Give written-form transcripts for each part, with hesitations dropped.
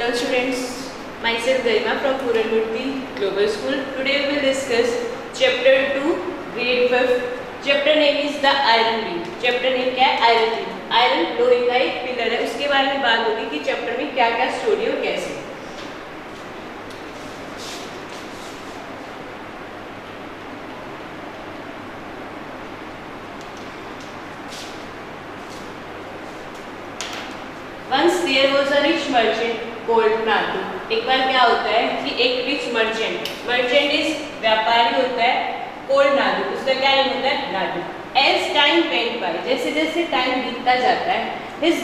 Hello students, myself Garima from Puranuti Global School. Today we will discuss chapter 2, grade 5. Chapter name is the iron beam. Chapter name क्या है? Iron beam. Iron लोहे का एक pillar है. उसके बारे में बात होगी कि चैप्टर में क्या क्या स्टोरी और कैसे. Once there was a rich merchant called Nadu. एक बार क्या होता है कि एक रिच मर्चेंट इज व्यापारी होता है, called नादू. उसका क्या नाम होता है? Nadu. As time went by, जैसे जैसे टाइम बीतता जाता है, his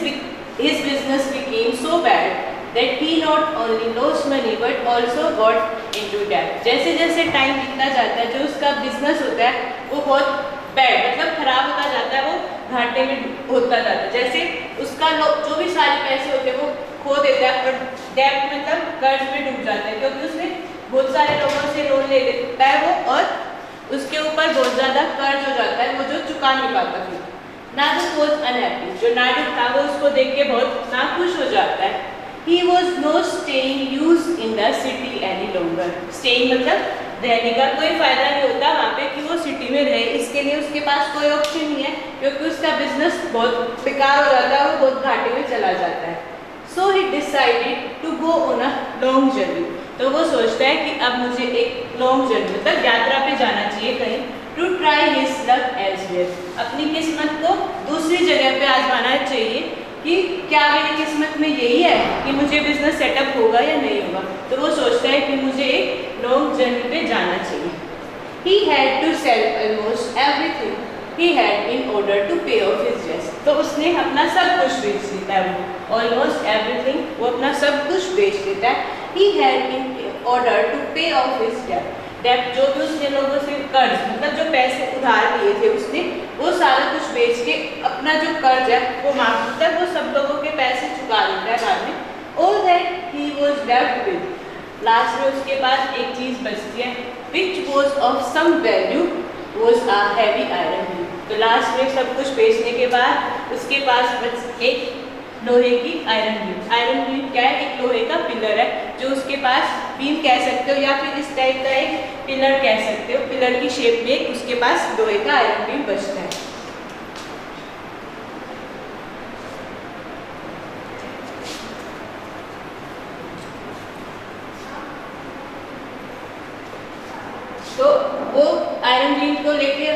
business became so bad that he not only lost money but also got into debt. जैसे जैसे टाइम बीतता जाता है, जो उसका बिजनेस होता है वो बहुत बैड मतलब खराब होता जाता है, वो घाटे में होता जाता है. जैसे उसका जो भी सारे पैसे होते हैं वो खो देता है और डेब्ट मतलब कर्ज में डूब जाता है, क्योंकि उसने बहुत सारे लोगों से लोन ले लेता है वो, और उसके ऊपर बहुत ज़्यादा कर्ज हो जाता है वो जो चुका नहीं पाता. फिर नादू वॉज अनहैप्पी. जो नादू था वो उसको देख के बहुत नाखुश हो जाता है. He was not staying used in the city any longer. Staying मतलब रहने का कोई फायदा नहीं होता वहाँ पे कि वो सिटी में रहे, इसके लिए उसके पास कोई ऑप्शन नहीं है, क्योंकि उसका बिजनेस बहुत बेकार हो जाता है, वो बहुत घाटे में चला जाता है. So he decided to go on a long journey. तो वो सोचता है कि अब मुझे एक लॉन्ग जर्नी मतलब यात्रा पे जाना चाहिए कहीं. To try his luck elsewhere. अपनी किस्मत को दूसरी जगह पे आजमाना चाहिए कि क्या मेरी किस्मत में यही है कि मुझे बिजनेस सेटअप होगा या नहीं होगा. तो वो सोचता है कि मुझे एक लॉन्ग जर्नी पे जाना चाहिए. He had to sell almost everything he had in order to pay off his debts. तो उसने अपना सब कुछ बेच देता है. वो almost everything वो अपना सब कुछ बेच देता है. He had in order to pay off his debt. डेब्ट जो भी उसने लोगों से कर्ज मतलब जो पैसे उधार लिए थे उसने वो सारा कुछ बेच के अपना जो कर्ज है वो माफ मतलब वो सब लोगों के पैसे चुका देता है बाद में. All that he was left with. Last में उसके पास एक चीज बचती है, which was of some value was a heavy iron beam. तो लास्ट में सब कुछ बेचने के बाद उसके पास बच एक लोहे की आयरन बीम. आयरन बीम क्या है? एक लोहे का पिलर है जो उसके पास बीम कह सकते हो या फिर इस टाइप का एक पिलर कह सकते हो. पिलर की शेप में उसके पास लोहे का आयरन बीम बचता है. तो वो आयरन बीम को लेके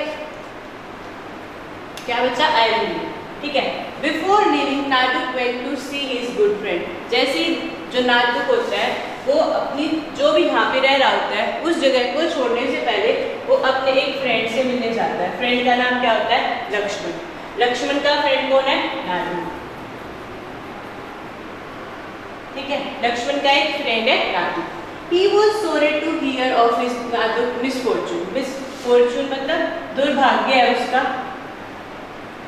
क्या बचा? Iron beam. ठीक है. Before leaving Naduk went to see his good friend. जैसे जो नाटुक होता है वो अपनी जो भी यहाँ पे रह रहा होता है उस जगह को छोड़ने से पहले वो अपने एक फ्रेंड से मिलने जाता है. फ्रेंड का नाम क्या होता है? लक्ष्मण. लक्ष्मण का फ्रेंड कौन है? नादू. ठीक है. लक्ष्मण का एक फ्रेंड है Nadu. He was sorry to hear of his misfortune. Misfortune मतलब दुर्भाग्य है उसका.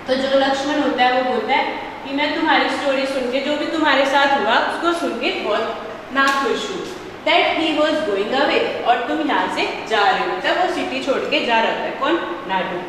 तो जो लक्ष्मण होता है वो बोलता है कि मैं तुम्हारी स्टोरी सुन के जो भी तुम्हारे साथ हुआ उसको सुन के बहुत नाखुश हूँ. That he was going away. और तुम यहाँ से जा रहे हो तब वो सिटी छोड़ के जा रहा है. कौन? Nadu.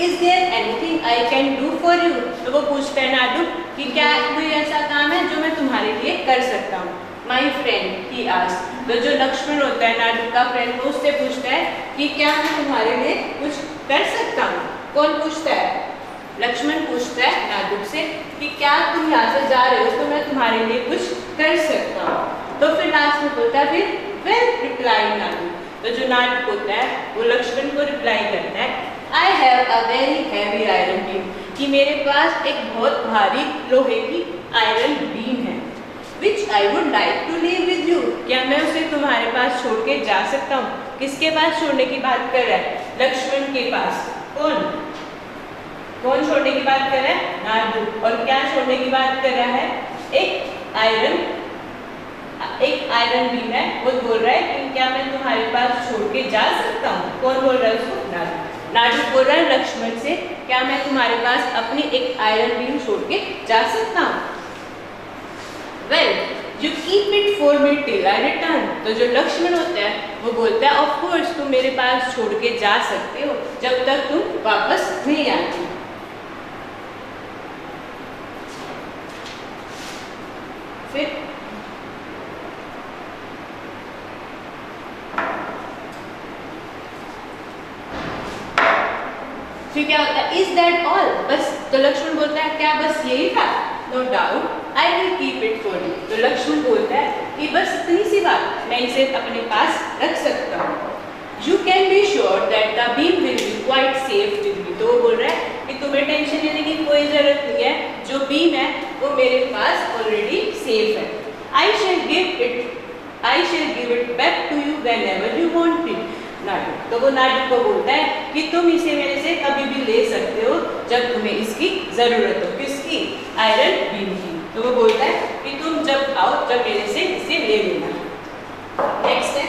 Is there anything I can do for you? तो वो पूछता है नादू कि क्या कोई ऐसा काम है जो मैं तुम्हारे लिए कर सकता हूँ. My friend, he asked. तो जो लक्ष्मण होता है नादू का फ्रेंड वो उससे पूछता है कि क्या मैं तुम्हारे लिए कुछ कर सकता हूँ. कौन पूछता है? लक्ष्मण पूछता है नादू से कि क्या तुम यहाँ से जा रहे हो तो मैं तुम्हारे लिए कुछ कर सकता हूँ. तो फिर लास्ट में बोलता है फिर वेल रिप्लाई नादू. तो जो नादू होता है वो लक्ष्मण को रिप्लाई करता है I have a very heavy iron beam. कि मेरे पास एक बहुत भारी लोहे की आयरन बीम है. Which I would like to leave with you. क्या मैं उसे तुम्हारे पास छोड़ के जा सकता हूँ? किसके पास छोड़ने की बात कर रहा है? लक्ष्मण के पास. कौन छोड़ने की बात कर रहा है? नादू. और क्या छोड़ने की बात कर रहा है? एक आयरन बीम है. वो बोल रहा है कि क्या मैं तुम्हारे पास छोड़ के जा सकता हूँ. कौन बोल रहा है उसको? नादू. नादू बोल रहा है लक्ष्मण से क्या मैं तुम्हारे पास अपनी एक आयरन बीम छोड़ के जा सकता हूँ. Well you keep it for me till I return. तो जो लक्ष्मण होता है वो बोलता है ऑफ कोर्स तुम मेरे पास छोड़ के जा सकते हो जब तक तुम वापस नहीं आती. फिर फिर क्या होता है, इज दैट ऑल, बस। तो लक्ष्मण बोलता है क्या बस यही था? No doubt I will keep it for you. तो लक्ष्मण बोलता है कि बस इतनी सी बात, मैं इसे अपने पास रख सकता हूँ। You can be sure that the beam will be quite safe with me. तो वो बोल रहा है कि तुम्हें टेंशन लेने की कोई जरूरत नहीं है, जो बीम है वो मेरे पास ऑलरेडी सेफ है। I shall give it back to you whenever you want it नाडू। तो वो नाडू को बोलता है कि तुम इसे मेरे से कभी भी ले सकते हो जब तुम्हें इसकी जरूरत हो। किसकी? आयरन बीम की। तो वो बोलता है कि तुम जब आओ, जब मेरे से इसे ले लेना। नेक्स्ट है,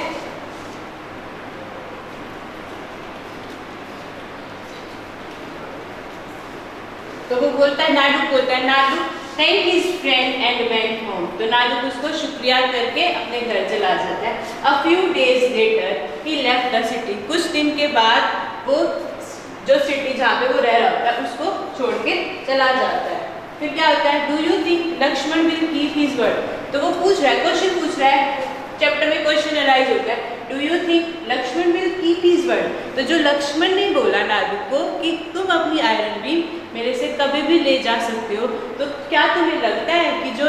तो वो बोलता है, नाडू बोलता है, Nadu thank his friend and went home. तो नाडू उसको शुक्रिया करके अपने घर चला जाता है। A few days later he left the city. कुछ दिन के बाद वो जो सिटी जहाँ पे वो रह रहा होता है उसको छोड़ के चला जाता है। फिर क्या होता है, do you think Lakshman will keep his word. तो वो पूछ रहा है, क्वेश्चन पूछ रहा है, चैप्टर में क्वेश्चन अराइज होता है, do you think Lakshman will keep his word. तो जो लक्ष्मण ने बोला नाडू को कि तुम अपनी आयरन बीम मेरे से कभी भी ले जा सकते हो, तो क्या तुम्हें लगता है कि जो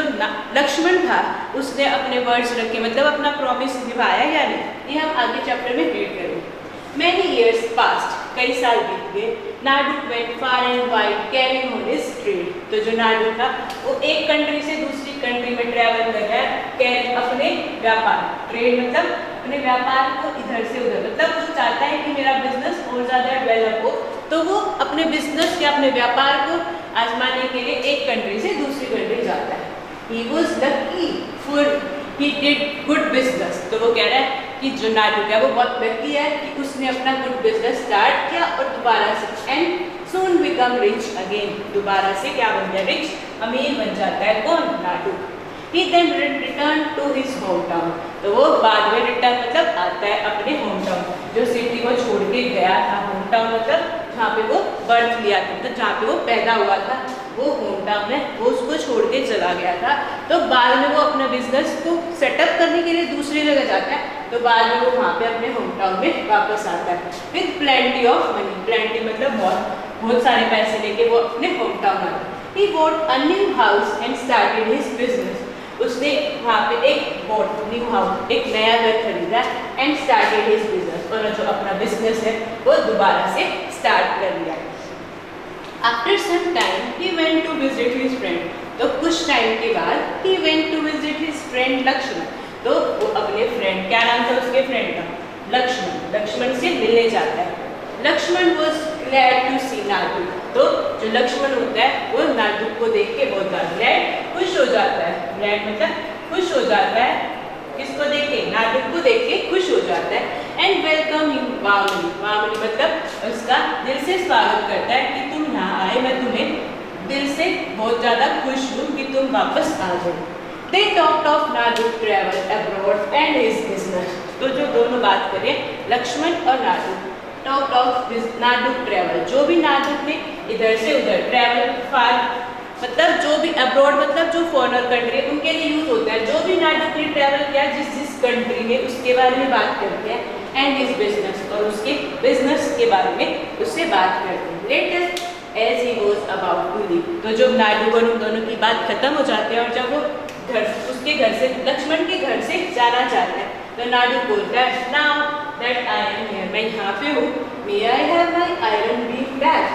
लक्ष्मण था उसने अपने वर्ड्स रखे, मतलब अपना प्रॉमिस निभाया या नहीं? ये हम आगे चैप्टर में रीड करेंगे। Many years passed, कई साल बीत गए। Nadu went far and wide carrying on his trade। तो जो नाडू था वो एक कंट्री से दूसरी कंट्री में ट्रैवल कर रहा है, अपने व्यापार, ट्रेड मतलब अपने व्यापार को इधर से उधर, मतलब वो चाहता है कि मेरा बिजनेस और ज़्यादा डेवलप हो, तो वो अपने बिजनेस या अपने व्यापार को आजमाने के लिए एक कंट्री से दूसरी कंट्री जाता है। He was lucky for he did good business। तो वो कह रहा है कि जो नाडू है वो बहुत लकी है कि उसने अपना गुड बिजनेस स्टार्ट किया और दोबारा से and soon become rich again। दोबारा से क्या बन गया? रिच, अमीर बन जाता है। कौन? Nadu. He then returned to his hometown। तो वो बाद में रिटर्न मतलब आता है अपने होम टाउन, जो सिटी को छोड़ के गया था। होम टाउन मतलब जहाँ पे वो बर्थ लिया था, मतलब जहाँ पे वो पैदा हुआ था, वो होम टाउन है, वो उसको छोड़ के चला गया था। तो बाद में वो अपना बिजनेस को सेटअप करने के लिए दूसरी जगह जाता है, तो बाद में वो वहाँ पे अपने होम टाउन में वापस आता है with plenty of money. Plenty मतलब बहुत सारे पैसे लेके वो अपने होम टाउन आता है। He bought a new house and started his business। उसने वहाँ पे एक न्यू हाउस, एक नया घर खरीदा एंड स्टार्टेड हिज बिजनेस, और जो अपना बिजनेस है वो दोबारा से स्टार्ट कर लिया। After some time he went to visit his friend. तो कुछ टाइम के बाद he went to visit his friend Lakshman. तो वो अपने फ्रेंड, क्या नाम था उसके फ्रेंड का? लक्ष्मण। लक्ष्मण से मिलने जाता है। लक्ष्मण वॉज ग्लैड टू सी नाडू। तो जो लक्ष्मण होता है वो नाडू को देख के बहुत ज़्यादा ग्लैड, खुश हो जाता है। ग्लैड मतलब खुश हो जाता है, किसको देख के? नाडू को देख के खुश हो जाता है। And welcome him warmly. Warmly मतलब उसका दिल से स्वागत करता है कि तुम यहाँ आए, मैं तुम्हें दिल से बहुत ज़्यादा खुश हूँ कि तुम वापस आ जाओ। They talked of Nadu travel abroad and his business। तो जो दोनों बात करें, लक्ष्मण और Nadu, talk of Nadu travel, जो भी नाडू ने इधर से उधर ट्रैवल, फार मतलब जो भी अब्रॉड मतलब जो फॉरेनर कंट्री उनके लिए यूज होता है, जो भी नाडू ने ट्रैवल किया जिस कंट्री में, उसके बारे में बात करते हैं। एंड हिज बिजनेस, और उसके बिजनेस के बारे में उससे बात करते हैं। Later as he was about to leave. तो जब नाडू और उन दोनों की बात खत्म हो जाती है और जब वो उसके घर से, लक्ष्मण के घर से जाना चाहता है, तो नाडू बोलता है now that I am here, मैं यहाँ पे हूँ, may I have my iron beam back.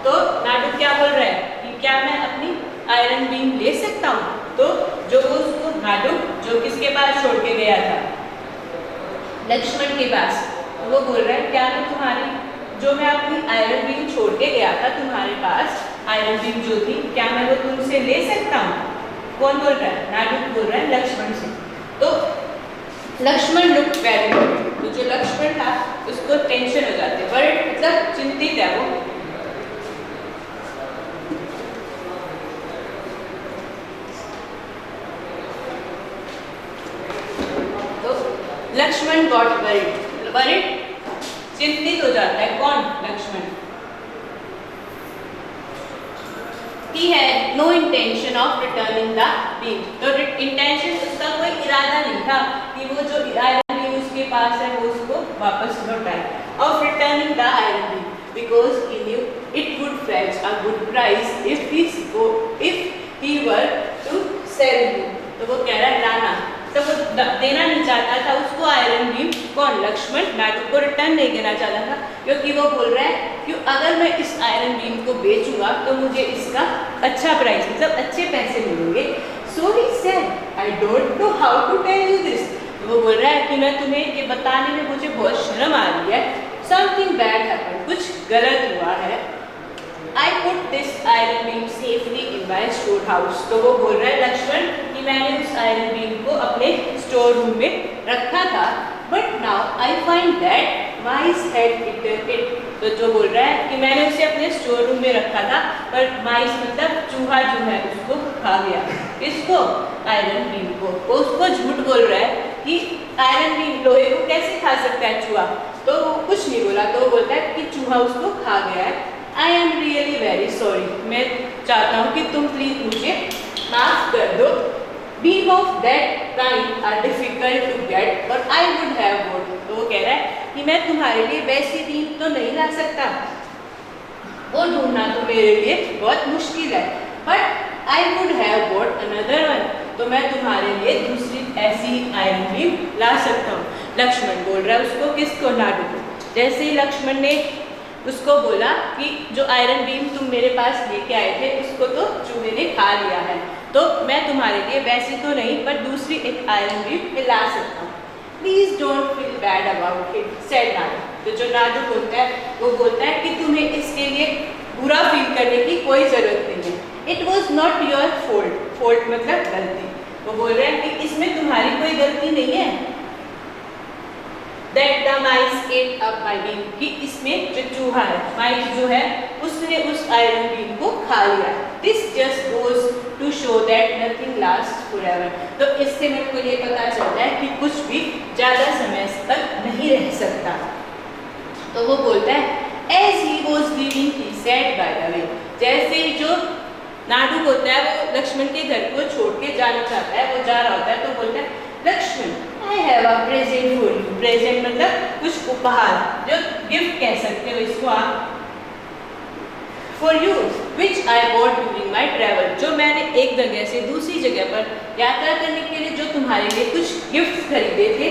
तो नाडू क्या बोल रहा है कि क्या मैं अपनी आयरन बीम ले सकता हूँ? तो जो उसको नाडू जो किसके पास छोड़ के गया था? लक्ष्मण के पास। तो वो बोल रहा है क्या मैं तुम्हारी, जो मैं अपनी आयरन बीम छोड़ के गया था तुम्हारे पास, आयरन बीम जो थी, क्या मैं वो तुमसे ले सकता हूँ? कौन बोल रहा है? नाडू बोल रहा है लक्ष्मण से। तो लक्ष्मण लुक वेरी वरीड। तो जो लक्ष्मण था उसको टेंशन हो जाती है, वरीड मतलब चिंतित है वो। तो लक्ष्मण गॉट वरीड, वरीड चिंतित हो जाता है। कौन? Lakshman. He had no intention of returning the beam। तो इंटेंशन उसका कोई इरादा नहीं था कि वो जो आयरन बीम उसके पास है वो उसको वापस लौटाए। Of returning the iron beam, because he knew it would fetch a good price if he were to sell you. तो वो कह रहा है लाना, तो वो देना नहीं चाहता था उसको आयरन बीम। कौन? लक्ष्मण नाटू को रिटर्न नहीं देना चाहता था, क्योंकि वो बोल रहा है कि अगर मैं इस आयरन बीम को बेचूंगा तो मुझे इसका अच्छा प्राइस मतलब अच्छे पैसे मिलेंगे। So he said, I don't know how to tell you this. वो बोल रहा है कि मैं तुम्हें ये बताने में मुझे बहुत शर्म आ रही है। समथिंग बैड हैपेंड, कुछ गलत हुआ है। I put this iron beam safely in my store house। तो वो बोल रहा है लक्ष्मण कि मैंने उस आयरन बीम को अपने स्टोर रूम में रखा था, but now I find that mice had eaten it. तो जो बोल रहा है कि मैंने उसे अपने स्टोर रूम में रखा था, पर माइस मतलब चूहा जो है उसको खा गया। किसको? आयरन बीम को। वो उसको झूठ बोल रहा है कि आयरन बीम लोहे को कैसे खा सकता है चूहा, तो वो कुछ नहीं बोला। तो वो बोलता है कि चूहा उसको खा गया है। I am really very sorry, मैं चाहता हूँ कि तुम प्लीज मुझे माफ कर दो। Beam of that kind are difficult to get और आई वुड हैव वोट। तो वो कह रहा है कि मैं तुम्हारे लिए वैसी बीम तो नहीं ला सकता, वो ढूंढना तो मेरे लिए बहुत मुश्किल है, but I would have vote another one. तो मैं तुम्हारे लिए दूसरी ऐसी आयरन बीम ला सकता हूँ। लक्ष्मण बोल रहा है उसको, किसको? नाडू को। जैसे ही लक्ष्मण ने उसको बोला कि जो आयरन बीम तुम मेरे पास लेके आए थे उसको तो चूहे ने खा लिया है, तो मैं तुम्हारे लिए वैसे तो नहीं पर दूसरी एक आयरन बीम ला सकता हूँ। Please don't feel bad about it, said Nadu. तो जो नाडू बोलता है वो बोलता है कि तुम्हें इसके लिए बुरा फील करने की कोई ज़रूरत नहीं है। It was not your fault, fault मतलब गलती। वो बोल रहे हैं कि इसमें तुम्हारी कोई गलती नहीं है। That the mice ate up my beam, कि इसमें जो चूहा है, माइस जो है, उसने उस आयरन बीम को खा लिया। This just goes to show that nothing lasts forever। तो इससे मेरे को ये पता चलता है कि कुछ भी ज़्यादा समय तक नहीं रह सकता। तो वो बोलता है As he was leaving, he said by the way। जैसे ही जो नाडू होता है वो लक्ष्मण के घर को छोड़ के जाना चाहता है, वो जा रहा होता है, तो बोलता है Lakshman I have a present for you। Present मतलब कुछ उपहार, जो गिफ्ट कह सकते हो इसको आप। For you, which I bought during my travel। जो मैंने एक जगह से दूसरी जगह पर यात्रा करने के लिए जो तुम्हारे लिए कुछ गिफ्ट खरीदे थे।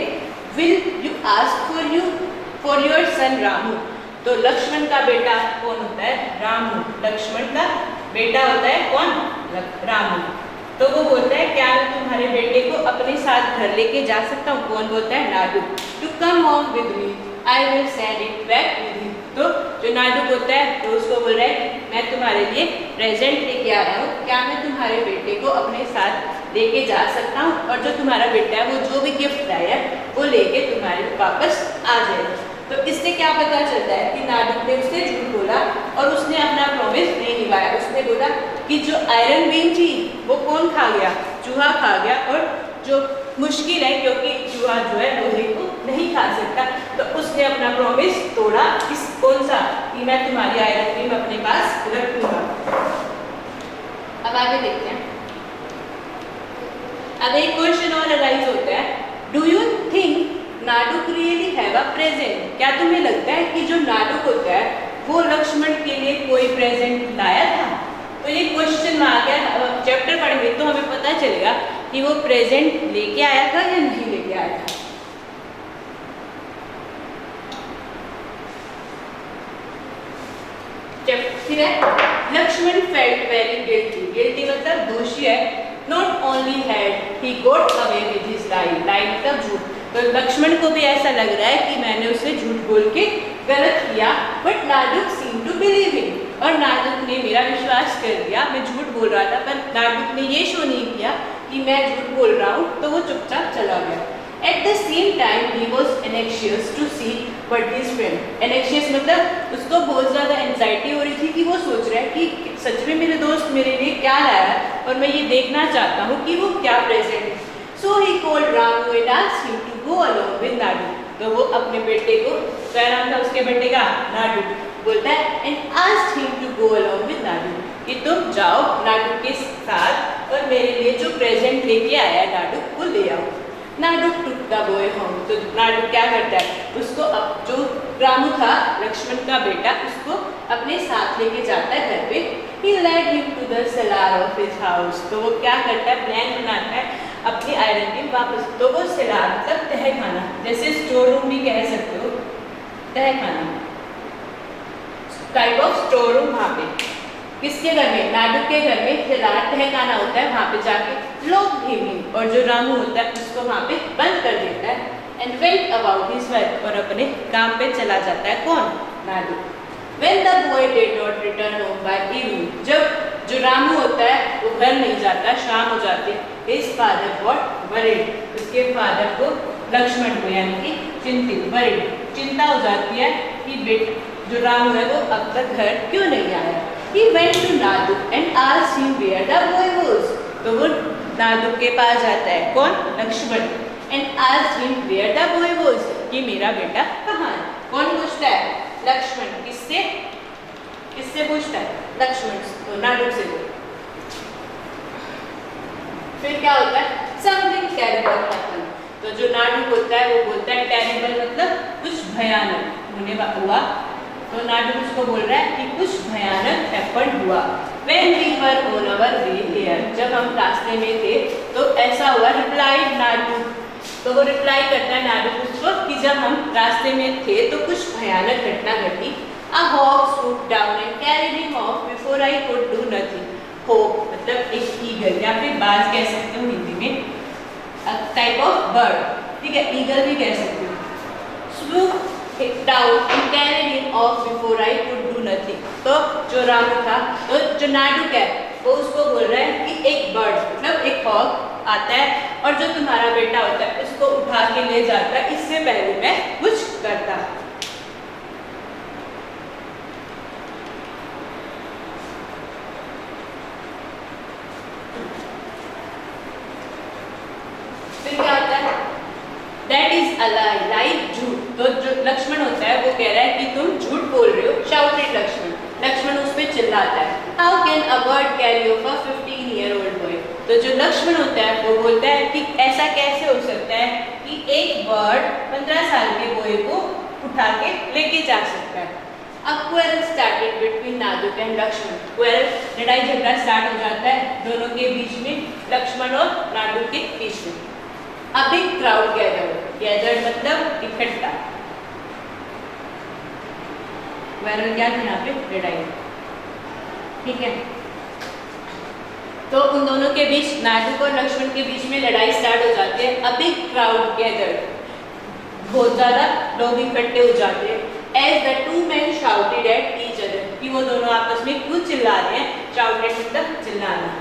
Will you ask for your son Ramu. तो लक्ष्मण का बेटा कौन होता है? रामू। लक्ष्मण का बेटा होता है कौन? रामू। तो वो बोलता है क्या मैं तुम्हारे बेटे को अपने साथ घर लेके जा सकता हूँ? कौन बोलता है? Nadu. To come home with me, I will send it back with him. तो जो नाडू बोलता है तो उसको बोल रहा है मैं तुम्हारे लिए प्रेजेंट लेके आ रहा हूँ, क्या मैं तुम्हारे बेटे को अपने साथ लेके जा सकता हूँ? और जो तुम्हारा बेटा है वो जो भी गिफ्ट लाया है वो लेके तुम्हारे वापस आ जाएगा। तो इससे क्या पता चलता है कि नाडू ने उससे झूठ बोला और उसने अपना प्रॉमिस नहीं निभाया। उसने बोला कि जो आयरन बीम थी वो कौन खा गया? चूहा खा गया। और जो मुश्किल है क्योंकि चूहा जो है लोहे को नहीं खा सकता, तो उसने अपना प्रॉमिस तोड़ा। किस कौन सा? कि मैं तुम्हारी आयरन बीम अपने पास रखूंगा। अब आगे देखते हैं। अब एक क्वेश्चन और अराइज होता है, do you think Nadu really have a present? क्या तुम्हें लगता है कि जो नाडू होता है वो लक्ष्मण के लिए कोई प्रेजेंट लाया था? तो ये क्वेश्चन में आ गया। चैप्टर पढ़ेंगे तो हमें पता चलेगा कि वो प्रेजेंट लेके आया था या नहीं लेके आया था। फिर है Lakshman felt very guilty. Guilty मतलब दोषी है। Not only had he got away with his line, line मतलब झूठ। तो लक्ष्मण को भी ऐसा लग रहा है कि मैंने उसे झूठ बोल के गलत किया, but Naduk seem to believe him. और नाडुक ने मेरा विश्वास कर दिया, मैं झूठ बोल रहा था पर नाडुक ने ये शो नहीं किया कि मैं झूठ बोल रहा हूँ, तो वो चुपचाप चला गया। At the same time he was anxious to see but his friend. Anxious मतलब उसको बहुत ज़्यादा एंजाइटी हो रही थी कि वो सोच रहा है कि सच में मेरे दोस्त मेरे लिए क्या लाया है और मैं ये देखना चाहता हूँ कि वो क्या प्रेजेंट है। So he called Ramu and asked him to go along with Naduk. तो वो अपने बेटे को, क्या नाम था उसके बेटे का? नाडू। बोलता है and asked him to go along with Nadu, कि तुम जाओ नाडू के साथ और मेरे लिए जो प्रेजेंट लेके आया है नाडू वो ले आओ। Nadu took the boy home. तो नाडू क्या करता है, उसको जो रामू था लक्ष्मण का बेटा, उसको अपने साथ लेके जाता है घर पे। He led him to the cellar of his house। तो वो क्या करता है, प्लान बनाता है अपनी आइडेंटिटी वापस। तो वो सेलार मतलब तहखाना, जैसे स्टोर रूम भी कह सकते हो, तहखाना टाइप ऑफ स्टोर रूम। वहाँ पे किसके घर में, नाडू के घर में सेलार तहखाना होता है, वहाँ पे जाके लोग भी और जो रामू होता है उसको वहाँ पे बंद कर देता है। And went about his work, और अपने काम पे चला जाता है कौन, Nadu. When the boy did not return home by evening, जब जो रामू होता है वो घर नहीं जाता, शाम हो जाती है, his father got worried, उसके फादर को लक्ष्मण को यानी कि चिंतित, worried चिंता हो जाती है कि बेटा जो रामू है वो अब तक घर क्यों नहीं आया। He went to Nadu and asked him where the boy was। तो वो नादू के पास जाता है कौन, Lakshman, and asked him where the boy was, कि मेरा बेटा कहाँ है। कौन पूछता है, लक्ष्मण। किससे पूछता है, लक्ष्मण, तो नाडू से। फिर क्या होता है, समथिंग टेरिबल हैपेंड। तो जो नाडू होता है वो बोलता है टेरिबल मतलब कुछ भयानक होने हुआ। तो नाडू उसको बोल रहा है कि कुछ भयानक हैपेंड हुआ। When we were on our way here, जब हम रास्ते में थे तो ऐसा हुआ, रिप्लाइड नाडू। तो वो रिप्लाई करता है नाडू उसको कि जब हम रास्ते में थे तो कुछ भयानक घटना घटी। A hawk swooped down and carried him off before I could do nothing। hawk मतलब एक ईगल या फिर बाज कह सकते हो हिंदी में, टाइप ऑफ बर्ड, ठीक है, ईगल भी कह सकते हो। swooped down and carried him off before I could do nothing। तो जो रामू था, तो जो नाडू क्या है वो उसको बोल रहा है कि एक बर्ड मतलब एक हॉक आता है और जो तुम्हारा बेटा होता है उसको उठा के ले जाता है, इससे पहले मैं कुछ करता। फिर क्या होता है, दैट इज अ लाई, लाई झूठ। तो जो लक्ष्मण होता है वो कह रहा है कि तुम झूठ बोल रहे हो। शाउटेड लक्ष्मण, लक्ष्मण उस पे चिल्लाता है। How can a bird carry of a 15-year-old boy. तो जो लक्ष्मण होता है वो बोलता है कि ऐसा कैसे हो सकता है कि एक बर्ड 15 साल के बॉय को उठा के लेके जा सकता है। अब quarrel started between Naduk and Laxman. Quarrel लड़ाई झगड़ा स्टार्ट हो जाता है दोनों के बीच में, लक्ष्मण और नादू के बीच में। A big crowd gathered मतलब इकट्ठा। क्वेरल क्या थी यहाँ पे, लड़ाई, ठीक है। तो उन दोनों के बीच, नाडू और लक्ष्मण के बीच में लड़ाई स्टार्ट हो जाती है। A big crowd gathered, बहुत ज्यादा लोग इकट्ठे हो जाते हैं। As the two men shouted at each other, कि वो दोनों आपस में क्यों चिल्ला रहे हैं, shouted मतलब चिल्लाना।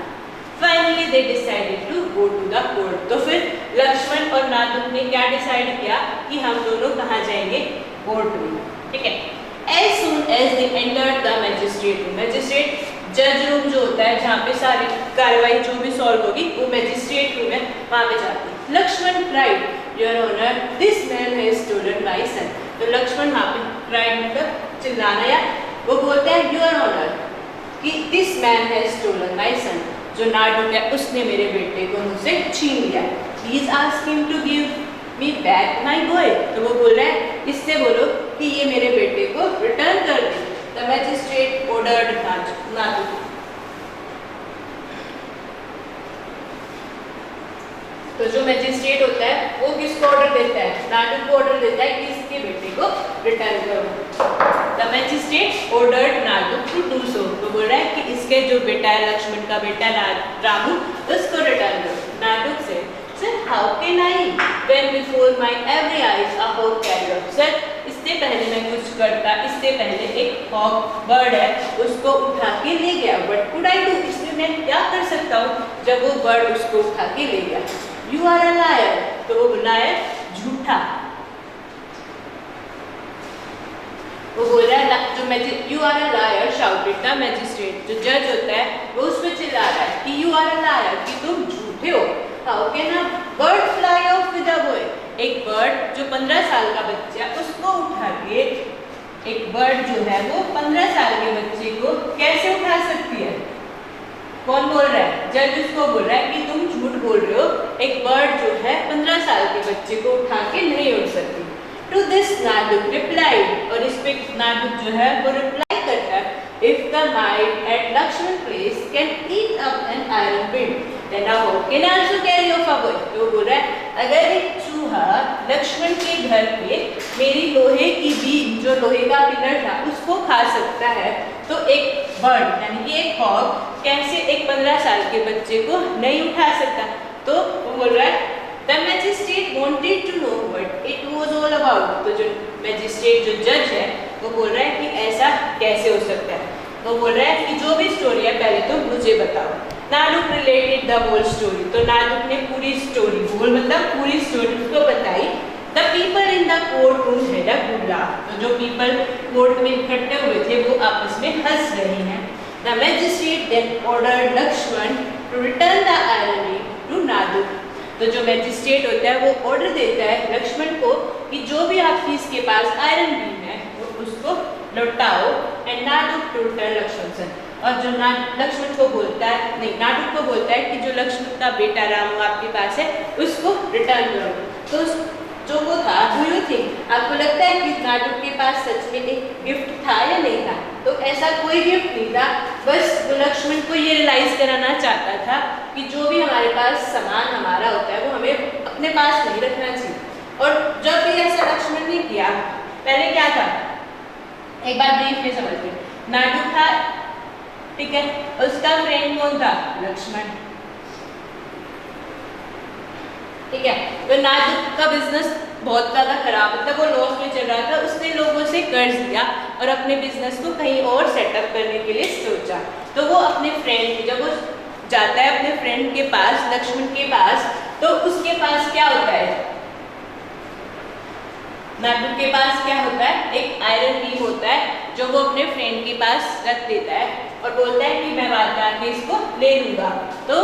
Finally they decided to go to the court। तो फिर लक्ष्मण और नादू ने क्या डिसाइड किया कि हम दोनों कहाँ जाएंगे, कोर्ट में, ठीक है। As soon as they entered the magistrate room, magistrate जज रूम जो होता है जहाँ पे सारी कार्रवाई जो भी सॉल्व होगी वो मैजिस्ट्रेट रूम है, वहाँ पे जाते हैं। Lakshman cried, Your Honor, this man has stolen my son। तो लक्ष्मण वहाँ पे cried मतलब चिल्लाना, या वो बोलता है Your Honor कि this man has stolen my son। जो नाडू है उसने मेरे बेटे को मुझसे छीन लिया। Please ask him to give me back my boy। तो वो बोल रहा है इससे बोलो कि ये मेरे बेटे को रिटर्न कर दे। The magistrate ordered Nadu. तो जो मैजिस्ट्रेट होता है वो किसको ऑर्डर देता है, नाडू को ऑर्डर देता है कि इसके बेटे को रिटर्न करो। The magistrate ordered Nadu to do so। तो बोल रहा है कि इसके जो बेटा है, लक्ष्मण का बेटा रामू, उसको रिटर्न करो। नाडू से Sir, how can I when before my every eyes a hawk carried off? Sir, इससे पहले मैं कुछ करता, इससे पहले एक हॉक बर्ड है उसको उठा के ले गया। What could I do? इसमें मैं क्या कर सकता हूँ जब वो बर्ड उसको उठा के ले गया। You are a liar। तो वो बोला है झूठा। वो बोल रहा है जो you are a liar shouted the magistrate। जो जज होता है वो उसमें चिल्ला रहा है कि you are a liar, कि तुम झूठे हो। How can a bird fly off with a boy? एक बर्ड जो 15 साल का बच्चा उसको उठा के, एक बर्ड जो है वो 15 साल के बच्चे को कैसे उठा सकती है। कौन बोल रहा है, जज उसको बोल रहा है कि तुम झूठ बोल रहे हो। एक बर्ड जो है 15 साल के के बच्चे को उठा के नहीं उठ सकती। टू दिस नादुक रिप्लाइड, और इस पे नादुक जो है वो रिप्लाई करता है, if the mite at Lakshman place can eat up an iron beam, then a hawk can also carry off a boy। तो बोल रहा है अगर एक चूहा लक्ष्मण के घर पे मेरी लोहे की बीम, जो लोहे का पिलर था, उसको खा सकता है, तो एक बर्ड यानी कि एक हॉक कैसे एक 15 साल के बच्चे को नहीं उठा सकता। तो वो बोल रहा है The magistrate wanted to know what it was all about। तो जो मैजिस्ट्रेट जो जज है वो बोल रहा है कि ऐसा कैसे हो सकता है। वो बोल रहा है कि जो भी स्टोरी है पहले तो मुझे बताओ। नादुक रिलेटेड द होल स्टोरी, तो नादुक ने पूरी स्टोरी, होल मतलब पूरी स्टोरी उसको बताई। The people in the court room had a good laugh, तो जो पीपल कोर्ट में इकट्ठे हुए थे वो आपस में हंस रहे हैं। The magistrate then ordered Laxman to return the iron beam to Naduk, तो जो मैजिस्ट्रेट होता है वो ऑर्डर देता है लक्ष्मण को कि जो भी आपकी इसके पास आयरन बीम है वो उसको लौटाओ। एंड नादुक टू रिटर्न लक्ष्मण, और जो लक्ष्मण को बोलता है, नहीं नादुक को बोलता है कि जो लक्ष्मण का बेटा रामू आपके पास है उसको रिटर्न करो। तो जो वो था, डू यू थिंक, आपको लगता है कि नादुक के पास सच में एक गिफ्ट था या नहीं था? तो ऐसा कोई गिफ्ट नहीं था, बस वो लक्ष्मण को ये रियलाइज कराना चाहता था कि जो भी हमारे पास सामान हमारा होता है वो हमें अपने पास नहीं रखना चाहिए। और जब भी ऐसा लक्ष्मण ने किया, पहले क्या था एक बार ब्रीफ में समझते हैं। नादुक था, ठीक है, उसका फ्रेंड कौन था? लक्ष्मण, ठीक है। तो नादुक का बिजनेस बहुत ज़्यादा खराब, मतलब वो लॉस में चल रहा था। उसने लोगों से कर्ज लिया और अपने बिजनेस को कहीं और सेटअप करने के लिए सोचा। तो वो अपने फ्रेंड, जब वो जाता है अपने फ्रेंड के पास, लक्ष्मण के पास, तो उसके पास क्या होता है? नादुक के पास क्या होता है? एक आयरन बीम होता है जो वो अपने फ्रेंड के पास रख देता है और बोलता है कि मैं बाद में आके इसको ले लूँगा। तो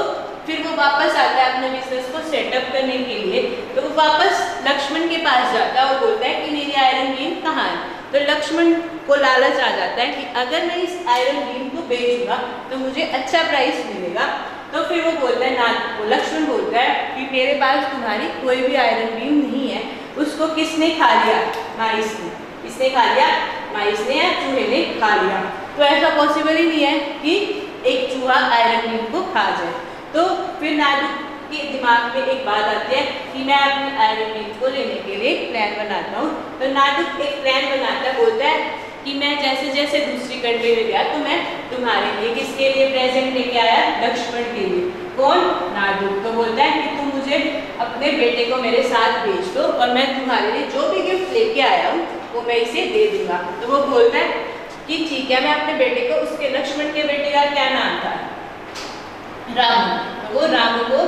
फिर वो वापस आता है अपने बिजनेस को सेटअप करने के लिए। तो वो वापस लक्ष्मण के पास जाता है और बोलता है कि मेरी आयरन बीम कहाँ है? तो लक्ष्मण को लालच आ जाता है कि अगर मैं इस आयरन बीम को बेचूंगा तो मुझे अच्छा प्राइस मिलेगा। तो फिर वो बोलता है, लक्ष्मण बोलता है कि मेरे पास तुम्हारी कोई भी आयरन बीम नहीं है, उसको किसने खा लिया? माइस ने। किसने खा लिया? माइस ने या चूहे ने खा लिया। तो ऐसा पॉसिबल ही नहीं है कि एक चूहा आयरन बीम को खा जाए। तो फिर नादुक के दिमाग में एक बात आती है कि मैं अपनी आयरन बीम को लेने के लिए एक प्लान बनाता हूँ। तो नादुक एक प्लान बनाता है, बोलता है कि मैं जैसे जैसे दूसरी कंट्री में गया तो मैं तुम्हारे लिए, किसके लिए प्रेजेंट लेके आया? लक्ष्मण के लिए। कौन? नादुक। तो बोलता है कि तुम मुझे अपने बेटे को मेरे साथ भेज दो और मैं तुम्हारे लिए जो भी गिफ्ट लेके आया हूँ वो मैं इसे दे दूंगा। तो वो बोलता है कि ठीक है, मैं अपने बेटे को, उसके लक्ष्मण के बेटे का क्या नाम था? रामू। तो वो रामू को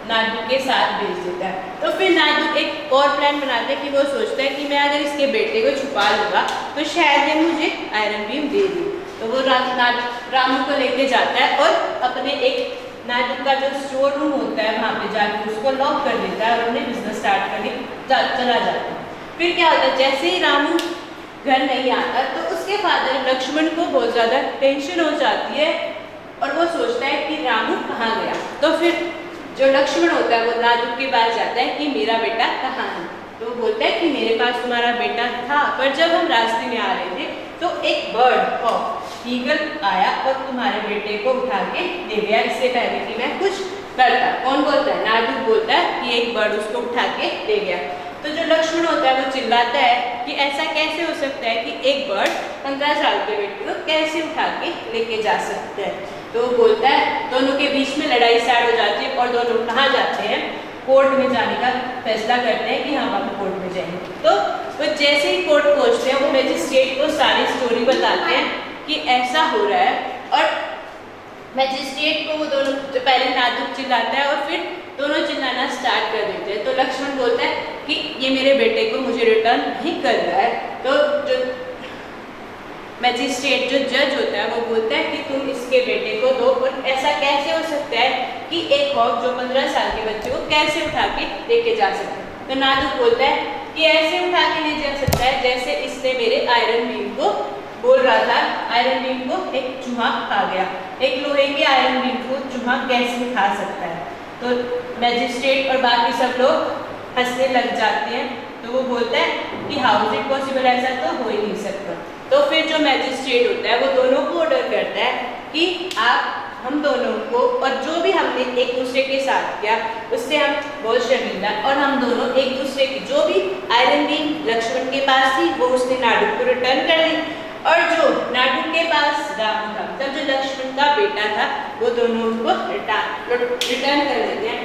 नादुक के साथ भेज देता है। तो फिर नादुक एक और प्लान बनाता है कि वो सोचता है कि मैं अगर इसके बेटे को छुपा लूँगा तो शायद ये मुझे आयरन बीम दे दी। तो वो रामू को लेके जाता है और अपने एक नादुक का जो स्टोर रूम होता है वहाँ पे जाकर उसको लॉक कर देता है और उन्हें बिजनेस स्टार्ट करने चला जाता है। फिर क्या होता है, जैसे ही रामू घर नहीं आता तो उसके फादर लक्ष्मण को बहुत ज़्यादा टेंशन हो जाती है और वो सोचता है कि रामू कहाँ गया। तो फिर जो लक्ष्मण होता है वो नादुक के पास जाता है कि मेरा बेटा कहाँ है। तो वो बोलता है कि मेरे पास तुम्हारा बेटा था, पर जब हम रास्ते में आ रहे थे तो एक बर्ड ऑफ ईगल आया और तुम्हारे बेटे को उठा के ले गया, इससे पहले कि मैं कुछ करता। कौन बोलता है? नादुक बोलता है कि एक बर्ड उसको उठा के ले गया। तो जो लक्ष्मण होता है वो चिल्लाता है कि ऐसा कैसे हो सकता है कि एक बर्ड 15 साल के बेटे को कैसे उठा के लेके जा सकता है। तो वो बोलता है, दोनों के बीच में लड़ाई स्टार्ट हो जाती है और दोनों कहाँ जाते हैं? कोर्ट में जाने का फैसला करते हैं कि हम अब कोर्ट में जाएंगे। तो वो जैसे ही कोर्ट पहुँचते हैं वो मैजिस्ट्रेट को सारी स्टोरी बताते हैं कि ऐसा हो रहा है। और मैजिस्ट्रेट को वो दोनों, जो पहले नादुक चिल्लाता है और फिर दोनों चिल्लाना स्टार्ट कर देते हैं। तो लक्ष्मण बोलता है कि ये मेरे बेटे को मुझे रिटर्न नहीं कर रहा है। तो जो मैजिस्ट्रेट जो जज होता है वो बोलता है कि तुम इसके बेटे को दो। और ऐसा कैसे हो सकता है कि एक हॉक जो 15 साल के बच्चे को कैसे उठा के लेके जा सकता है? तो नादुक बोलता है कि ऐसे उठा के ले जा सकता है जैसे इसने मेरे आयरन बीम को, बोल रहा था आयरन बीम को एक चूहा खा गया। एक लोहे की आयरन बीम को चूहा कैसे खा सकता है? तो मैजिस्ट्रेट और बाकी सब लोग हंसने लग जाते हैं। तो वो बोलता है कि हाउ इज इट पॉसिबल, ऐसा तो हो ही नहीं सकता। तो फिर जो मैजिस्ट्रेट होता है वो दोनों को ऑर्डर करता है कि आप हम दोनों को और जो भी हमने एक दूसरे के साथ किया उससे हम बहुत शर्मिंदा, और हम दोनों एक दूसरे की जो भी आयरन बीम लक्ष्मण के पास थी वो उसने नाडुक को रिटर्न कर दी, और जो नाडुक के पास राम था तब जो लक्ष्मण का बेटा था वो दोनों उनको रिटर्न कर देते हैं।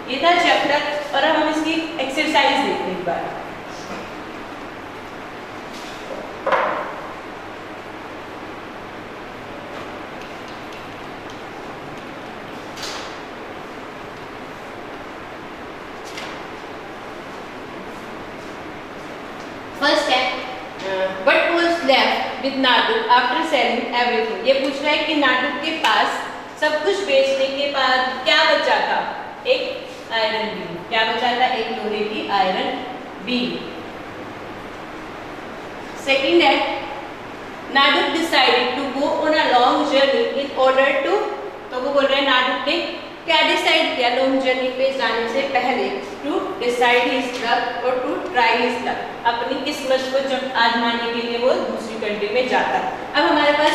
ये था चैप्टर, और अब हम इसकी एक्सरसाइज देखते हैं एक बार। फर्स्ट है what was left with Naduk after selling everything. ये पूछ रहा है कि नाडुक के पास सब कुछ बेचने के बाद क्या बचा था? एक आयरन बीम। क्या बचा था? एक लोहे की आयरन बीम। सेकंड है Naduk decided to go on a long journey in order to, तो वो बोल रहे हैं नाडुक ने क्या डिसाइड किया लॉन्ग जर्नी पे जाने से पहले? टू डिसाइड हिज लक और टू ट्राई हिज लक, अपनी किस्मत को जब आजमाने के लिए वो दूसरी कंट्री में जाता। अब हमारे पास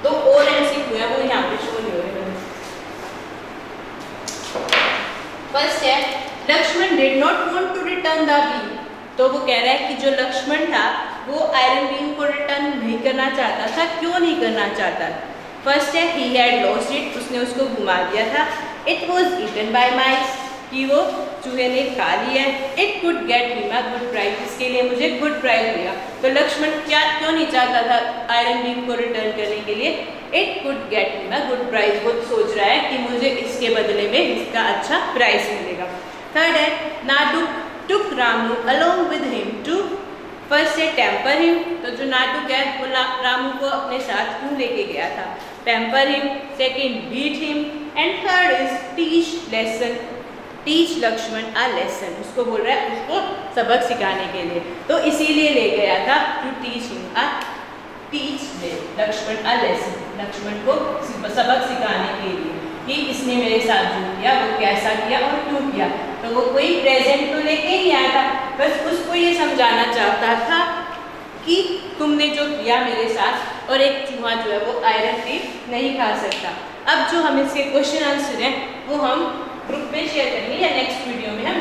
दो और एमसीक्यू है, वो यहाँ पे शो नहीं हो रहे। फर्स्ट है Lakshman did not want to return the beam, तो वो कह रहा है कि जो लक्ष्मण था वो आयरन बीम को रिटर्न नहीं करना चाहता था। क्यों नहीं करना चाहता? फर्स्ट है ही हैड लॉस्ट इट, उसने उसको घुमा दिया था। It was eaten by mice, कि वो चूहे ने खा लिया। It could get him a good prize, इसके लिए मुझे गुड प्राइज मिला। तो लक्ष्मण क्यों नहीं चाहता था आयरन बीम को रिटर्न करने के लिए? It could get him a good prize, वो सोच रहा है कि मुझे इसके बदले में इसका अच्छा प्राइस मिलेगा। थर्ड है Naduk took Ramu along with him to, first है टेम्पर हिम, तो जो नाडुक है वो रामू को अपने साथ क्यों लेके गया था? Temper him. Second beat him, and third is teach lesson, teach Lakshman a lesson, उसको बोल रहा है उसको सबक सिखाने के लिए। तो इसीलिए ले गया था to teach him a Lakshman a lesson, Lakshman को सबक सिखाने के लिए कि इसने मेरे साथ जो किया वो कैसा किया और क्यों किया। तो वो कोई प्रेजेंट तो लेके ही आया था, बस उसको ये समझाना चाहता था कि तुमने जो किया मेरे साथ, और एक चूहा जो है वो आयरन भी नहीं खा सकता। अब जो हम इसके क्वेश्चन आंसर हैं वो हम ग्रुप में शेयर करेंगे या नेक्स्ट वीडियो में हम